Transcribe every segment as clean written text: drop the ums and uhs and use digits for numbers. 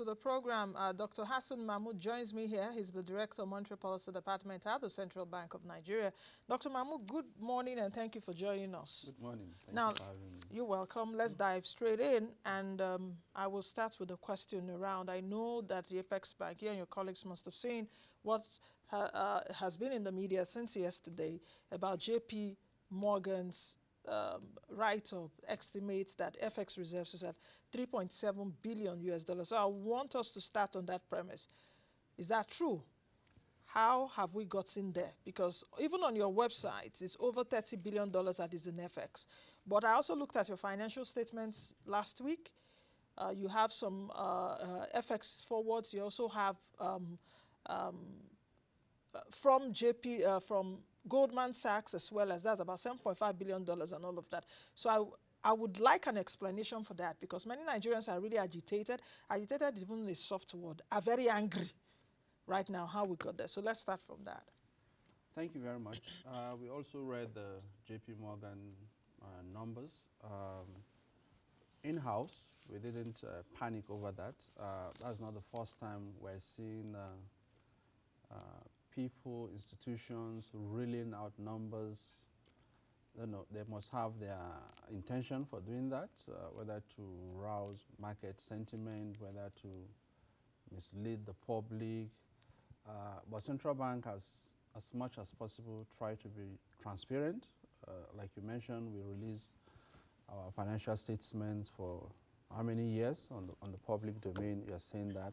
to the program. Dr. Hassan Mahmud joins me here. He's the Director of Monetary Policy Department at the Central Bank of Nigeria. Dr. Mahmud, good morning and thank you for joining us. Good morning. Thank Now, you for having me. You're welcome. Let's dive straight in. And I will start with a question around. I know that the Apex Bank, you and your colleagues must have seen what has been in the media since yesterday about JP Morgan's write-up estimates that FX reserves is at 3.7 billion US dollars. So I want us to start on that premise. Is that true? How have we gotten there? Because even on your website, it's over $30 billion that is in FX. But I also looked at your financial statements last week. You have some FX forwards. You also have from Goldman Sachs as well, as that's about $7.5 billion and all of that. So I would like an explanation for that, because many Nigerians are really agitated. Agitated is even a soft word, are very angry right now how we got there. So let's start from that. Thank you very much. We also read the JP Morgan numbers. In-house, we didn't panic over that. That's not the first time we're seeing people, institutions reeling out numbers. You know, they must have their intention for doing that, whether to rouse market sentiment, whether to mislead the public. But central bank has, as much as possible, tried to be transparent. Like you mentioned, we release our financial statements for how many years on the public domain. You're saying that.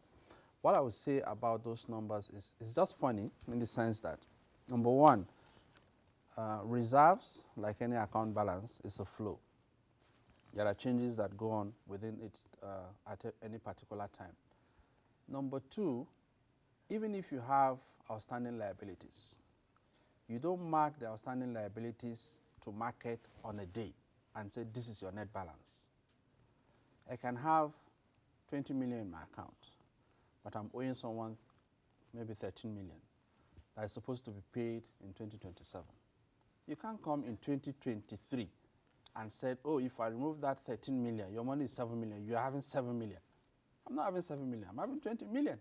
What I would say about those numbers is it's just funny in the sense that, number one, reserves, like any account balance, is a flow. There are changes that go on within it at any particular time. Number two, even if you have outstanding liabilities, you don't mark the outstanding liabilities to market on a day and say this is your net balance. I can have 20 million in my account, but I'm owing someone maybe 13 million that is supposed to be paid in 2027. You can't come in 2023 and say, oh, if I remove that 13 million, your money is 7 million, you're having 7 million. I'm not having 7 million, I'm having 20 million.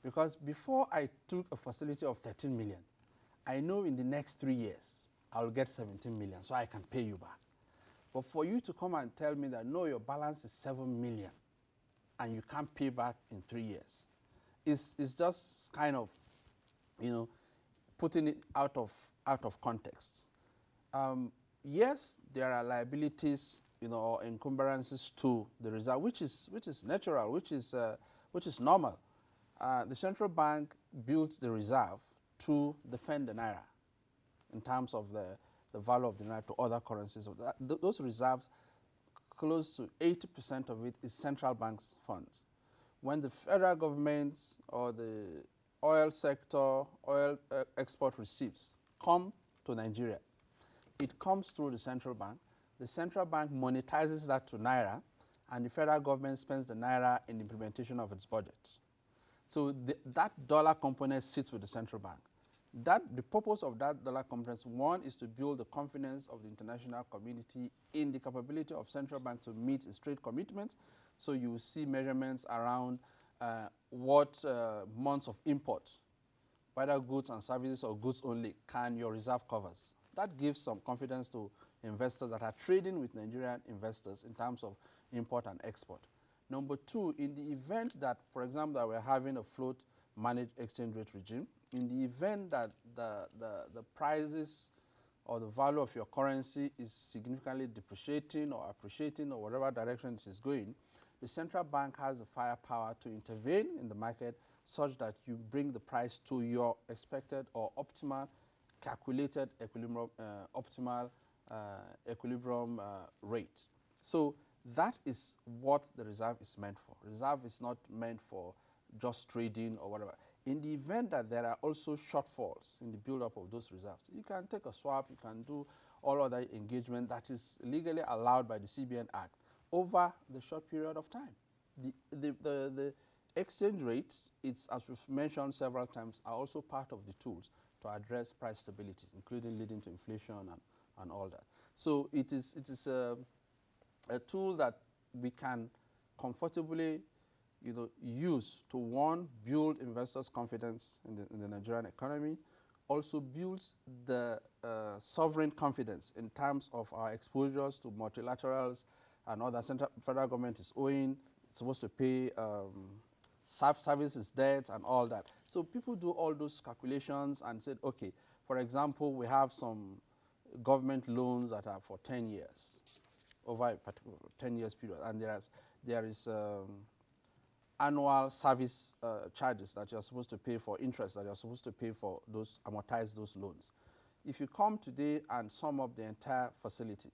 Because before I took a facility of 13 million, I know in the next 3 years, I'll get 17 million, so I can pay you back. But for you to come and tell me that, no, your balance is 7 million, and you can't pay back in 3 years, it's just kind of, you know, putting it out of context. Yes, there are liabilities, you know, or encumbrances to the reserve, which is natural, which is normal. The central bank built the reserve to defend the naira in terms of the value of the naira to other currencies. Those reserves, close to 80% of it is central bank's funds. When the federal government or the oil sector, oil export receipts come to Nigeria, it comes through the central bank. The central bank monetizes that to naira, and the federal government spends the naira in the implementation of its budget. So that dollar component sits with the central bank. The purpose of that dollar component, one, is to build the confidence of the international community in the capability of central bank to meet its trade commitments. So you will see measurements around what months of import, whether goods and services or goods only, can your reserve covers. That gives some confidence to investors that are trading with Nigerian investors in terms of import and export. Number two, in the event that, for example, that we're having a float managed exchange rate regime, in the event that the prices or the value of your currency is significantly depreciating or appreciating or whatever direction it is going, the central bank has the firepower to intervene in the market such that you bring the price to your expected or optimal calculated equilibrium, optimal equilibrium rate. So that is what the reserve is meant for. Reserve is not meant for just trading or whatever. In the event that there are also shortfalls in the buildup of those reserves, you can take a swap, you can do all other engagement that is legally allowed by the CBN Act over the short period of time. The exchange rates, it's, as we've mentioned several times, are also part of the tools to address price stability, including leading to inflation and all that. So it is a tool that we can comfortably use to, one, build investors' confidence in the Nigerian economy, also builds the sovereign confidence in terms of our exposures to multilaterals and other. Federal government is owing, it's supposed to pay services debts and all that. So people do all those calculations and said, okay, for example, we have some government loans that are for 10 years, over a particular 10 years period, and there is annual service charges that you're supposed to pay for interest, that you're supposed to pay for those, amortize those loans. If you come today and sum up the entire facility,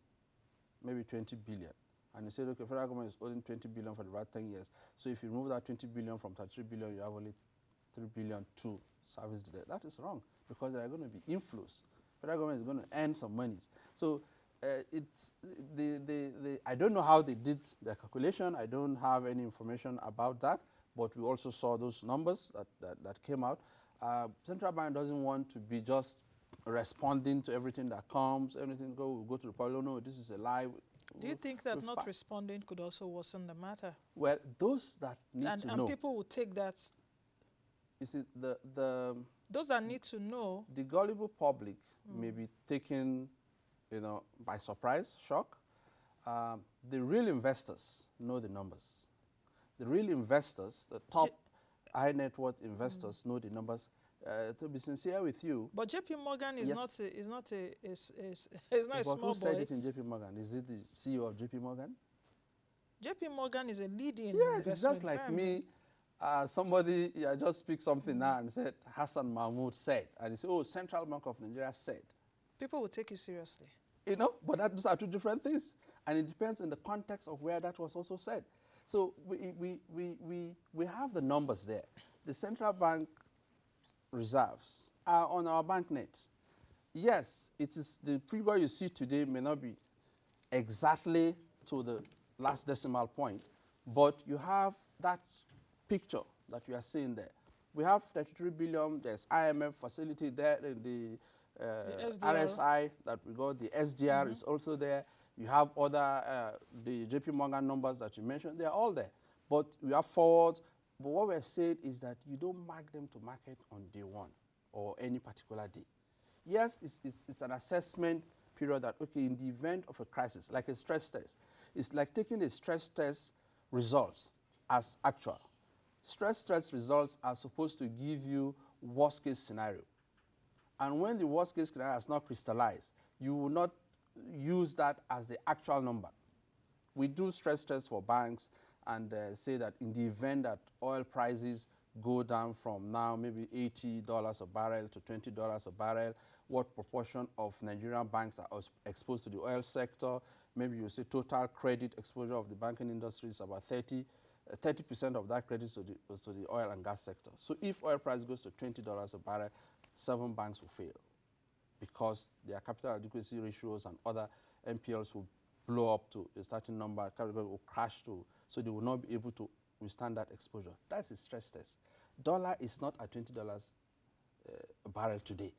maybe 20 billion, and you say, okay, federal government is owing 20 billion for about 10 years. So if you remove that 20 billion from 33 billion, you have only 3 billion to service the debt. That is wrong, because there are going to be inflows. Federal government is going to earn some monies. So it's I don't know how they did their calculation. I don't have any information about that, but we also saw those numbers that came out. Central bank doesn't want to be just responding to everything that comes. Everything go to the public. No, this is a lie. Do you think that not responding could also worsen the matter? Well, those that need to know. And people will take that. You see, those that need to know. The gullible public may be taken, by surprise, shock. The real investors know the numbers. The real investors, the top high net worth investors know the numbers. To be sincere with you, but JP Morgan is not a small who boy. said it in JP Morgan? Is it the CEO of JP Morgan? JP Morgan is a leading investment it's just like firm. Me. Somebody just speak something now and said Hassan Mahmud said, and you say, oh, Central Bank of Nigeria said. People will take you seriously. But those are two different things, and it depends on the context of where that was also said. So we have the numbers there. The central bank reserves are on our banknet. Yes, it is the figure you see today may not be exactly to the last decimal point, but you have that picture that you are seeing there. We have 33 billion, there's IMF facility there, the RSI that we got, the SDR is also there. You have other, the JP Morgan numbers that you mentioned, they're all there. But we have forwards. But what we're saying is that you don't mark them to market on day one or any particular day. Yes, it's an assessment period that, okay, in the event of a crisis, like a stress test, it's like taking the stress test results as actual. Stress test results are supposed to give you worst case scenario. And when the worst case scenario has not crystallized, you will not use that as the actual number. We do stress tests for banks and say that in the event that oil prices go down from now maybe $80 a barrel to $20 a barrel, what proportion of Nigerian banks are exposed to the oil sector? Maybe you say total credit exposure of the banking industry is about 30% of that credit goes to the oil and gas sector. So if oil price goes to $20 a barrel, 7 banks will fail because their capital adequacy ratios and other NPLs will blow up to a certain number, capital will crash to, so they will not be able to withstand that exposure. That's a stress test. Dollar is not at $20 a barrel today.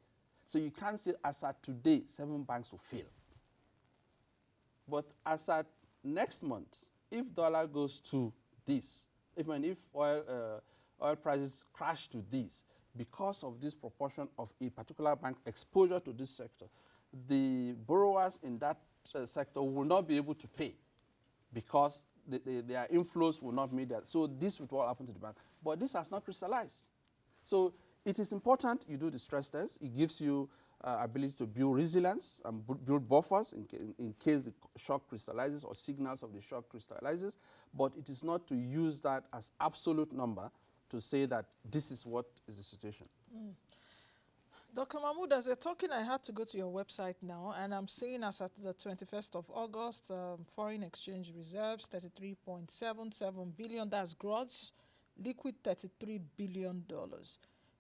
So you can't say as at today, 7 banks will fail. But as at next month, if dollar goes to this, if oil prices crash to this, because of this proportion of a particular bank exposure to this sector, the borrowers in that sector will not be able to pay because their inflows will not meet that. So this will what happen to the bank. But this has not crystallized. So it is important you do the stress test. It gives you ability to build resilience and build buffers in case the shock crystallizes or signals of the shock crystallizes. But it is not to use that as absolute number to say that this is what is the situation. Dr. Mahmud, as you're talking, I had to go to your website now, and I'm seeing as at the 21st of August, foreign exchange reserves, 33.77 billion, that's gross, liquid $33 billion.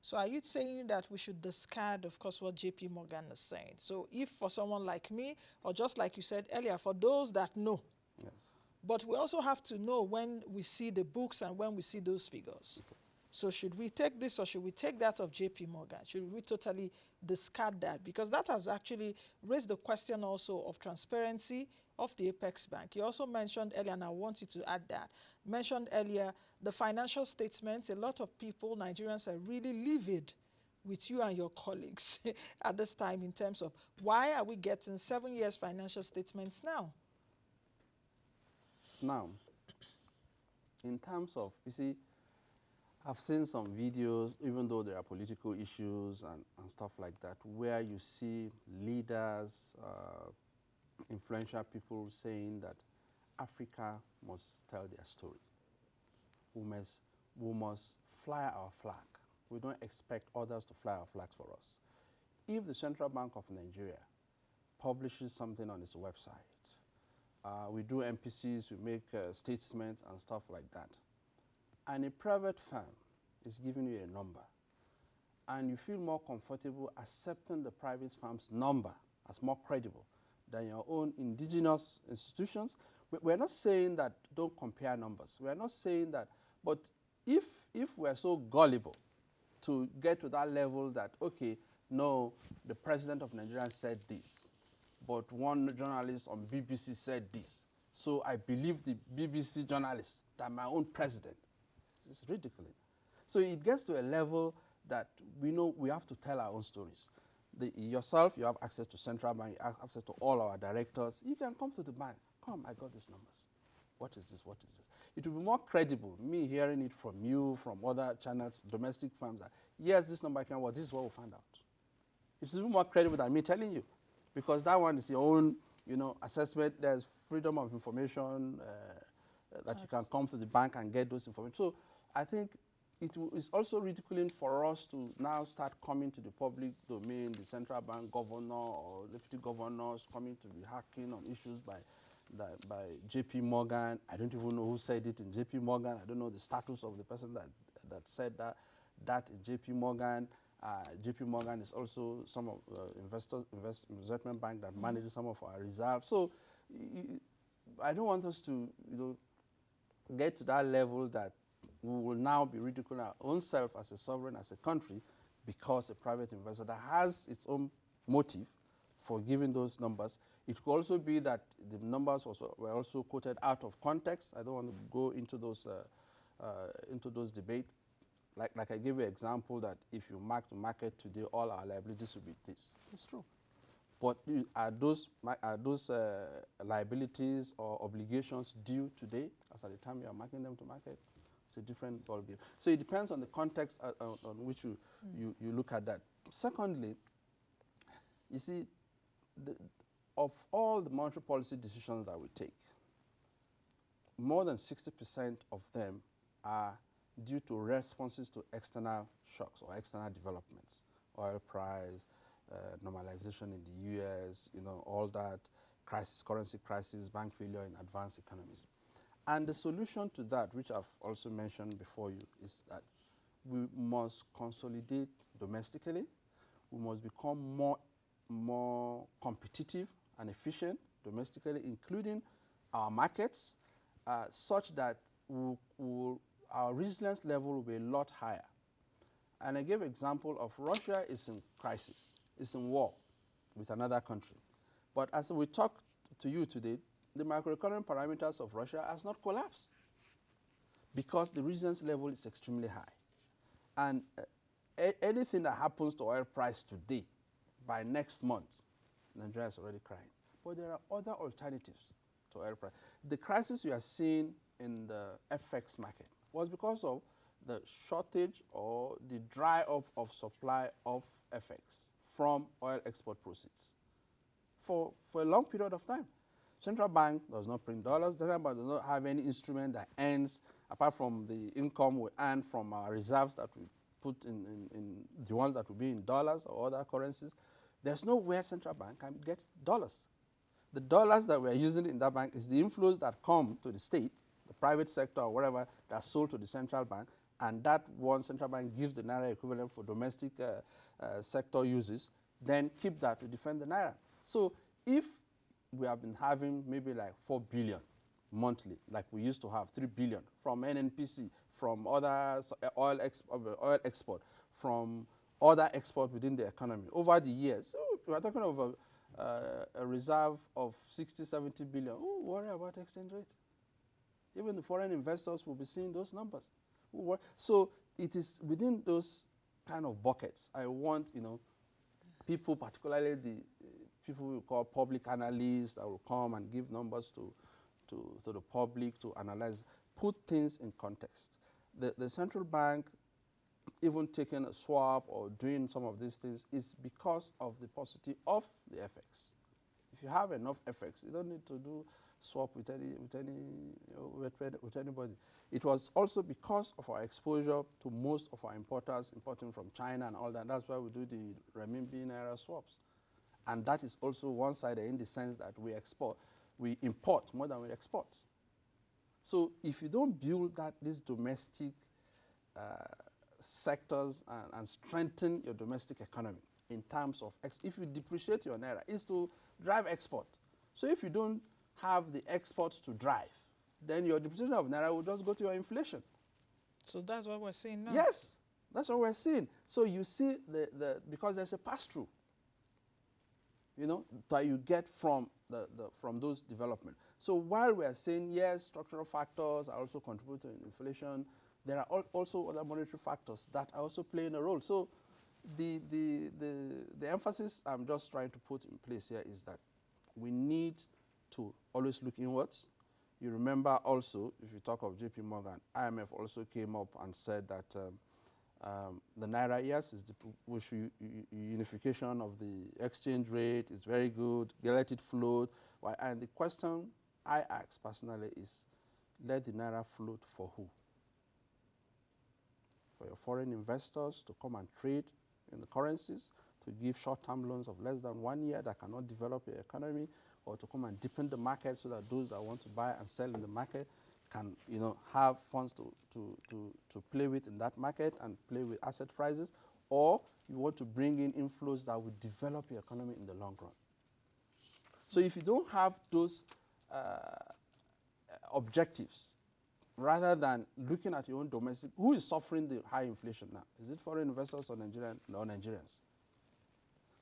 So are you saying that we should discard, of course, what JP Morgan is saying? So if for someone like me, or just like you said earlier, for those that know, yes. But we also have to know when we see the books and when we see those figures. Okay. So should we take this or should we take that of JP Morgan? Should we totally discard that? Because that has actually raised the question also of transparency of the Apex Bank. You also mentioned earlier, and I want you to add that, mentioned earlier the financial statements. A lot of people, Nigerians, are really livid with you and your colleagues at this time in terms of why are we getting 7 years financial statements now? Now, in terms of, you see, I've seen some videos, even though there are political issues and stuff like that, where you see leaders, influential people saying that Africa must tell their story. We must fly our flag. We don't expect others to fly our flags for us. If the Central Bank of Nigeria publishes something on its website, we do MPCs, we make statements and stuff like that, and a private firm is giving you a number, and you feel more comfortable accepting the private firm's number as more credible than your own indigenous institutions. We're not saying that don't compare numbers. We're not saying that, but if we're so gullible to get to that level that, okay, no, the president of Nigeria said this, but one journalist on BBC said this, so I believe the BBC journalist than my own president. It's ridiculous. So it gets to a level that we know we have to tell our own stories. Yourself, you have access to Central Bank, you have access to all our directors. You can come to the bank. Come, I got these numbers. What is this? What is this? It will be more credible, me hearing it from you, from other channels, domestic firms, that yes, this number can work, this is what we found out. It's even more credible than me telling you, because that one is your own, assessment. There's freedom of information that you can come to the bank and get those information. So I think it's also ridiculing for us to now start coming to the public domain, the central bank governor or deputy governors coming to be hacking on issues by JP Morgan. I don't even know who said it in JP Morgan. I don't know the status of the person that said that in JP Morgan. JP Morgan is also some of investment bank that manages some of our reserves. So I don't want us to get to that level that we will now be ridiculing our own self as a sovereign, as a country, because a private investor that has its own motive for giving those numbers. It could also be that the numbers were also quoted out of context. I don't want to go into those debates. Like I gave you an example that if you mark to market today, all our liabilities will be this. It's true. But are those liabilities or obligations due today, as at the time you are marking them to market? It's a different ballgame. So it depends on the context on which you look at that. Secondly, you see, of all the monetary policy decisions that we take, more than 60% of them are due to responses to external shocks or external developments, oil price, normalization in the US, all that, crisis, currency crisis, bank failure in advanced economies. And the solution to that, which I've also mentioned before you, is that we must consolidate domestically. We must become more competitive and efficient domestically, including our markets, such that our resilience level will be a lot higher. And I gave an example of Russia is in crisis, is in war with another country. But as we talk to you today, the macroeconomic parameters of Russia has not collapsed because the resilience level is extremely high. And anything that happens to oil price today, by next month, Nigeria is already crying. But there are other alternatives to oil price. The crisis you are seeing in the FX market was because of the shortage or the dry up of supply of FX from oil export proceeds for a long period of time. Central bank does not print dollars. Central bank does not have any instrument that earns, apart from the income we earn from our reserves that we put in the ones that will be in dollars or other currencies. There's nowhere central bank can get dollars. The dollars that we're using in that bank is the inflows that come to the state, the private sector or whatever, that are sold to the central bank, and that one central bank gives the naira equivalent for domestic sector uses, then keep that to defend the naira. So if we have been having maybe like 4 billion monthly, like we used to have 3 billion from NNPC, from other oil export, from other export within the economy over the years. So we are talking of a reserve of 60, 70 billion. Who worry about exchange rate? Even the foreign investors will be seeing those numbers. So it is within those kind of buckets. I want, people, particularly the people we call public analysts, that will come and give numbers to the public to analyze, put things in context. The central bank, even taking a swap or doing some of these things, is because of the paucity of the FX. If you have enough FX, you don't need to do swap with anybody. It was also because of our exposure to most of our importers importing from China and all that. That's why we do the renminbi naira swaps. And that is also one-sided in the sense that we import more than we export. So if you don't build these domestic sectors and strengthen your domestic economy in terms of, if you depreciate your naira, it's to drive export. So if you don't have the exports to drive, then your depreciation of naira will just go to your inflation. So that's what we're seeing now? Yes, that's what we're seeing. So you see, because there's a pass-through, that you get from those development. So while we are saying, yes, structural factors are also contributing to inflation, there are also other monetary factors that are also playing a role. So the emphasis I'm just trying to put in place here is that we need to always look inwards. You remember also, if you talk of JP Morgan, IMF also came up and said that the naira, yes, is the unification of the exchange rate is very good, let it float. And the question I ask personally is, let the naira float for who? For your foreign investors to come and trade in the currencies, to give short-term loans of less than 1 year that cannot develop your economy, or to come and deepen the market so that those that want to buy and sell in the market can, have funds to play with in that market and play with asset prices, or you want to bring in inflows that will develop your economy in the long run. So if you don't have those objectives, rather than looking at your own domestic, who is suffering the high inflation now? Is it foreign investors or Nigerians?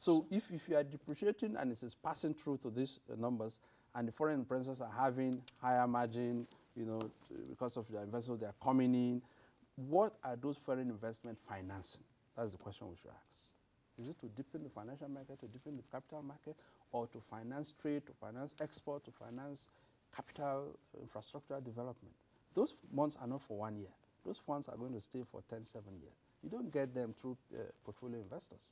So if you are depreciating and it is passing through to these numbers, and the foreign investors are having higher margin, because of the investors they are coming in, what are those foreign investment financing? That's the question we should ask. Is it to deepen the financial market, to deepen the capital market, or to finance trade, to finance export, to finance capital infrastructure development? Those funds are not for 1 year. Those funds are going to stay for 10, 7 years. You don't get them through portfolio investors.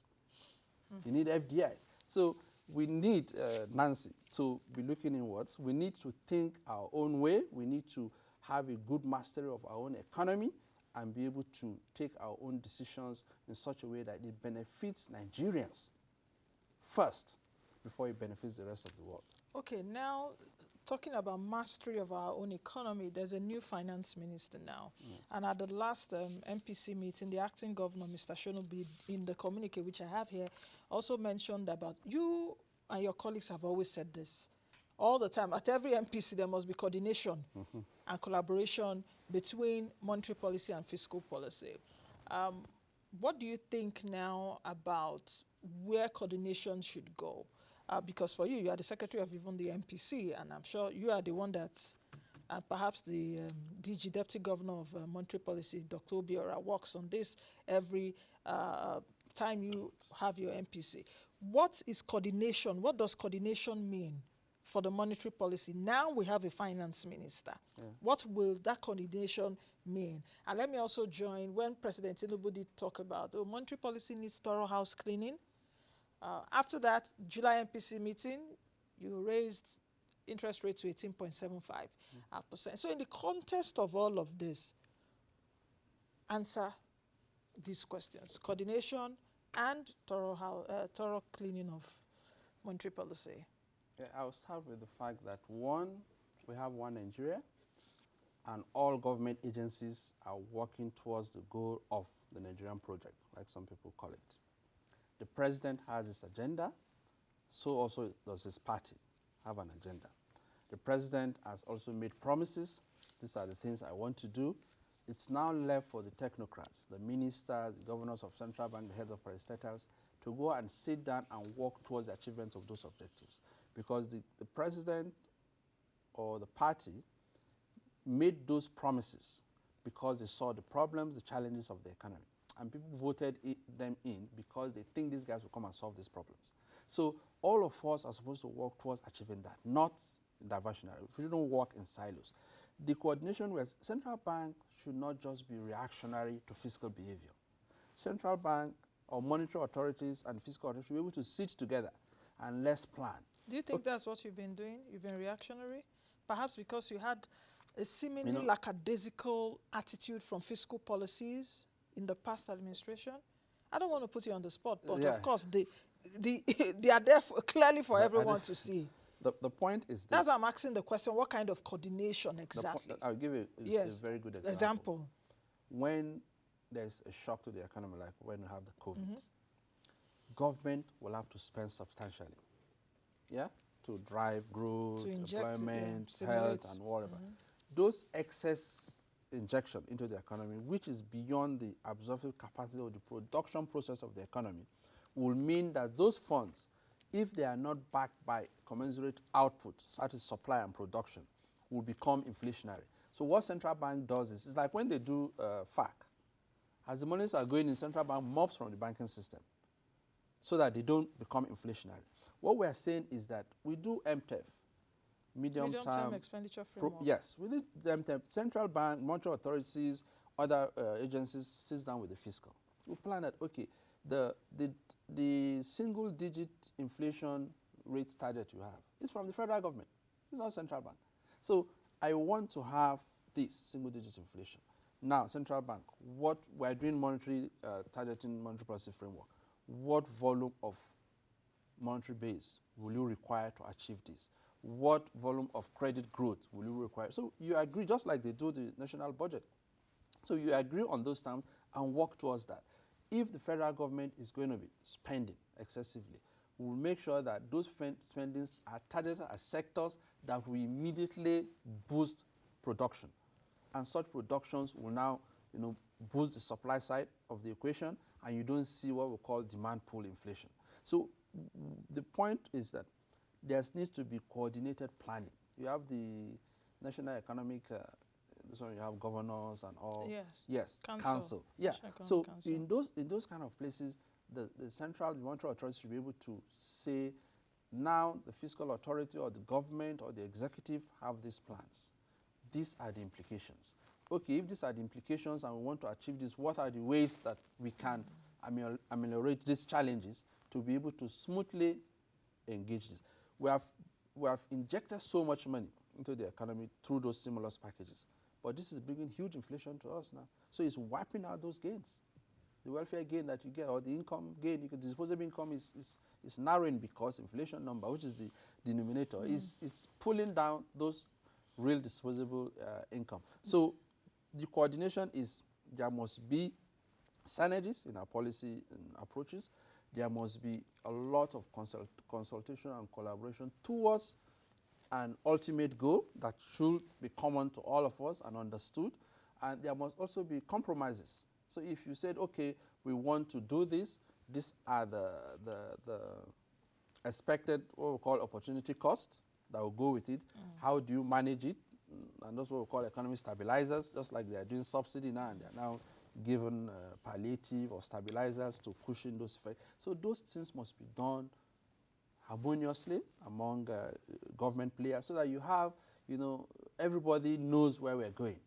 You need FDIs. So we need, Nancy, to be looking inwards. We need to think our own way. We need to have a good mastery of our own economy and be able to take our own decisions in such a way that it benefits Nigerians first before it benefits the rest of the world. Okay, now talking about mastery of our own economy, there's a new finance minister now. And at the last MPC meeting, the acting governor, Mr. Shonubi, in the communique which I have here, also mentioned about, you and your colleagues have always said this all the time. At every MPC, there must be coordination and collaboration between monetary policy and fiscal policy. What do you think now about where coordination should go? Because for you, you are the secretary of even the MPC, and I'm sure you are the one that, perhaps the DG, Deputy Governor of Monetary Policy, Dr. Obiora, works on this every time you have your MPC. What is coordination? What does coordination mean for the monetary policy? Now we have a finance minister. What will that coordination mean? And let me also join, when President Tinubu did talk about, monetary policy needs thorough house cleaning. After that July MPC meeting, you raised interest rate to 18.75%. So in the context of all of this, answer these questions: coordination and thorough cleaning of monetary policy. I'll start with the fact that, one, we have one Nigeria, and all government agencies are working towards the goal of the Nigerian project, like some people call it. The president has his agenda, so also does his party have an agenda. The president has also made promises. These are the things I want to do. It's now left for the technocrats, the ministers, the governors of central bank, the heads of parastatals, to go and sit down and work towards the achievement of those objectives. Because the president or the party made those promises because they saw the problems, the challenges of the economy. And people voted them in because they think these guys will come and solve these problems. So all of us are supposed to work towards achieving that, not diversionary. If we don't work in silos. The coordination with central bank should not just be reactionary to fiscal behavior. Central bank or monetary authorities and fiscal authorities should be able to sit together and let's plan. Do you think that's what you've been doing? You've been reactionary? Perhaps because you had a seemingly lackadaisical attitude from fiscal policies in the past administration? I don't want to put you on the spot, but of course, they are there clearly for everyone to see. The point is this. That's why I'm asking the question, what kind of coordination exactly? I'll give you a very good example. When there's a shock to the economy, like when we have the COVID, government will have to spend substantially, to drive growth, to inject, employment, health, and whatever. Those excess injection into the economy, which is beyond the absorptive capacity of the production process of the economy, will mean that those funds, if they are not backed by commensurate output, such as supply and production, will become inflationary. So what central bank does is, it's like when they do FAC. As the monies are going in, central bank mobs from the banking system so that they don't become inflationary. What we are saying is that we do MTEF, medium-term expenditure framework. Yes, we do MTEF. Central bank, monetary authorities, other agencies sit down with the fiscal. We plan that, okay, the single-digit inflation rate target you have is from the federal government. It's not central bank. So I want to have this single-digit inflation. Now, central bank, what we're doing monetary targeting monetary policy framework. What volume of monetary base will you require to achieve this? What volume of credit growth will you require? So you agree, just like they do the national budget. So you agree on those terms and work towards that. If the federal government is going to be spending excessively, we'll make sure that those spendings are targeted at sectors that will immediately boost production. And such productions will now boost the supply side of the equation, and you don't see what we call demand pull inflation. So the point is that there needs to be coordinated planning. You have the National Economic, this one you have governors and all. Yes. Council. Yeah. So council. in those kind of places, the central monetary authority should be able to say, now the fiscal authority or the government or the executive have these plans. These are the implications. Okay, if these are the implications and we want to achieve this, what are the ways that we can ameliorate these challenges to be able to smoothly engage this? We have injected so much money into the economy through those stimulus packages, but this is bringing huge inflation to us now. So it's wiping out those gains. The welfare gain that you get, or the income gain, the disposable income is narrowing because inflation number, which is the denominator, is pulling down those real disposable income. So the coordination is, there must be synergies in our policy approaches. There must be a lot of consultation and collaboration towards an ultimate goal that should be common to all of us and understood. And there must also be compromises. So if you said, okay, we want to do this, these are the expected, what we call opportunity cost that will go with it. How do you manage it? And that's what we call economic stabilizers, just like they are doing subsidy now, and they are now given palliative or stabilizers to cushion those effects. So those things must be done harmoniously among government players so that you have, everybody knows where we're going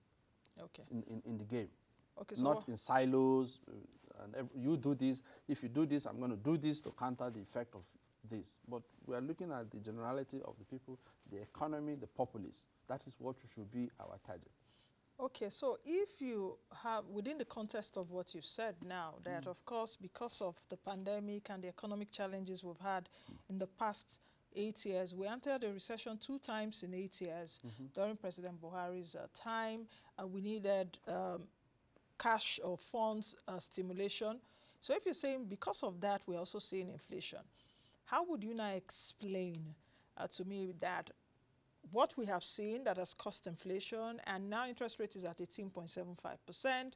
in the game. Okay, so not in silos, and you do this, if you do this, I'm going to do this to counter the effect of this. But we are looking at the generality of the people, the economy, the populace. That is what should be our target. Okay, so if you have, within the context of what you've said now, that of course, because of the pandemic and the economic challenges we've had in the past 8 years, we entered a recession 2 times in 8 years. During President Buhari's time, we needed cash or funds stimulation. So if you're saying because of that, we're also seeing inflation, how would you now explain to me that what we have seen that has caused inflation, and now interest rate is at 18.75%,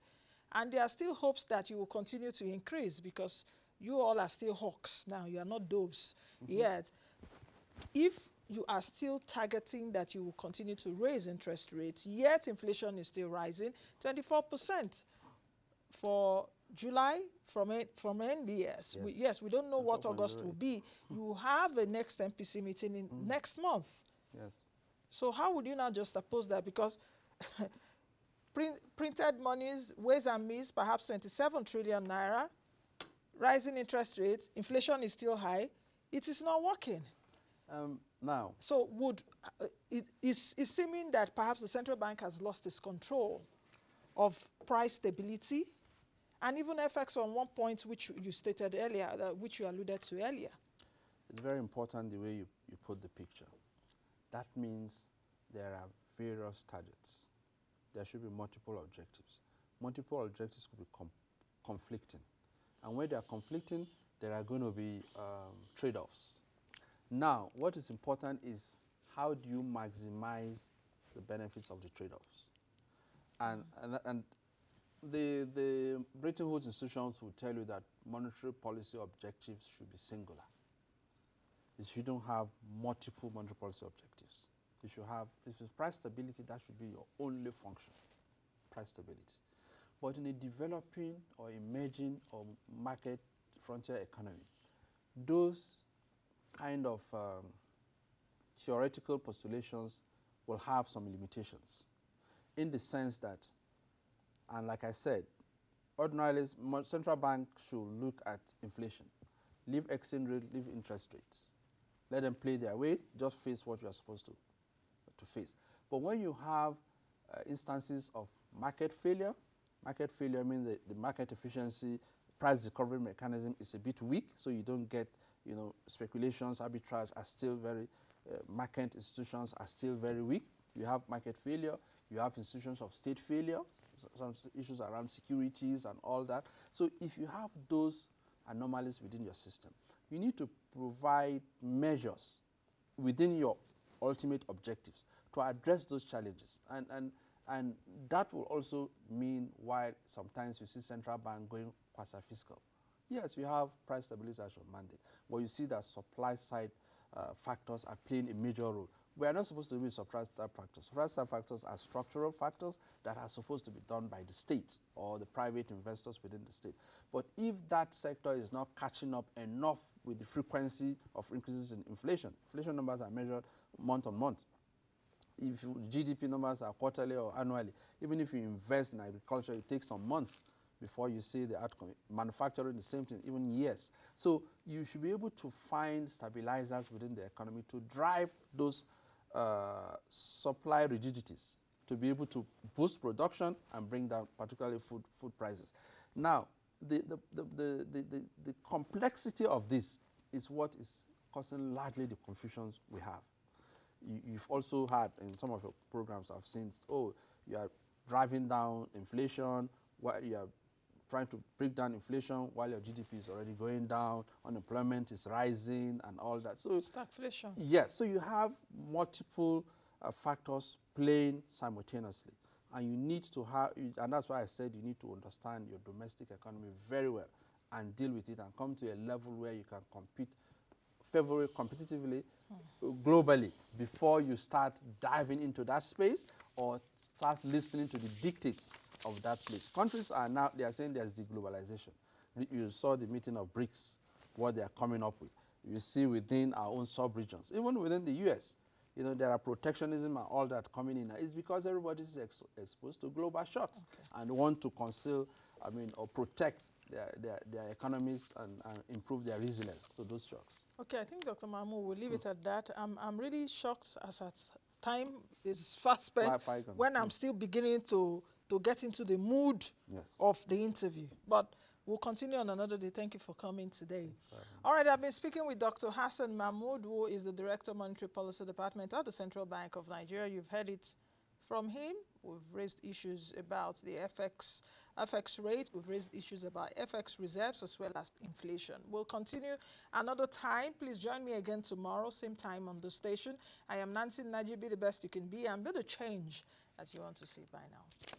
and there are still hopes that you will continue to increase because you all are still hawks now, you are not doves yet. If you are still targeting that you will continue to raise interest rates, yet inflation is still rising, 24% for July from NBS. Yes, we don't know what August 24.08. will be. You have a next MPC meeting in next month. Yes. So how would you now just oppose that? Because printed monies, ways and means, perhaps 27 trillion naira, rising interest rates, inflation is still high. It is not working. Now, so it's seeming that perhaps the central bank has lost its control of price stability, and even FX on one point, which you stated earlier, which you alluded to earlier. it's very important the way you put the picture. That means there are various targets. There should be multiple objectives. Multiple objectives could be conflicting. And when they are conflicting, there are going to be trade-offs. Now, what is important is how do you maximize the benefits of the trade-offs? And the Bretton Woods institutions will tell you that monetary policy objectives should be singular. If you don't have multiple monetary policy objectives, if it's price stability, that should be your only function, price stability. But in a developing or emerging or market frontier economy, those kind of theoretical postulations will have some limitations in the sense that, and like I said, ordinarily central bank should look at inflation, leave exchange rate, leave interest rates. Let them play their way, just face what you are supposed to face. But when you have instances of market failure means the market efficiency, price recovery mechanism is a bit weak, so you don't get, speculations, arbitrage are still very, market institutions are still very weak. You have market failure, you have institutions of state failure, some issues around securities and all that. So if you have those anomalies within your system, you need to provide measures within your ultimate objectives to address those challenges. And that will also mean why sometimes you see central bank going quasi-fiscal. Yes, we have price stabilization mandate, but you see that supply side factors are playing a major role. We are not supposed to be supply side factors. Supply side factors are structural factors that are supposed to be done by the state or the private investors within the state. But if that sector is not catching up enough with the frequency of increases in inflation numbers are measured month on month. If GDP numbers are quarterly or annually, even if you invest in agriculture, it takes some months before you see the outcome. Manufacturing, the same thing, even years. So you should be able to find stabilizers within the economy to drive those supply rigidities, to be able to boost production and bring down particularly food prices. Now, the complexity of this is what is causing largely the confusions we have. You've also had in some of your programs I've seen, you are driving down inflation, while you are trying to break down inflation while your GDP is already going down, unemployment is rising and all that. So stagflation. Yes, so you have multiple factors playing simultaneously. And you need to have, and that's why I said you need to understand your domestic economy very well and deal with it and come to a level where you can compete favorably, competitively, globally, before you start diving into that space or start listening to the dictates of that place. Countries are now, they are saying there's deglobalization. You saw the meeting of BRICS, what they are coming up with. You see within our own sub-regions, even within the US, there are protectionism and all that coming in. It's because everybody is exposed to global shocks and want to conceal, or protect their economies and improve their resilience to those shocks. Okay, I think Dr. Mahmud will leave it at that. I'm really shocked as at time is fast spent when I'm still beginning to get into the mood of the interview. But we'll continue on another day. Thank you for coming today. All right, I've been speaking with Dr. Hassan Mahmud, who is the Director of Monetary Policy Department at the Central Bank of Nigeria. You've heard it from him. We've raised issues about the FX FX rate. We've raised issues about FX reserves as well as inflation. We'll continue another time. Please join me again tomorrow, same time on the station. I am Nancy Naji. Be the best you can be and be the change that you want to see by now.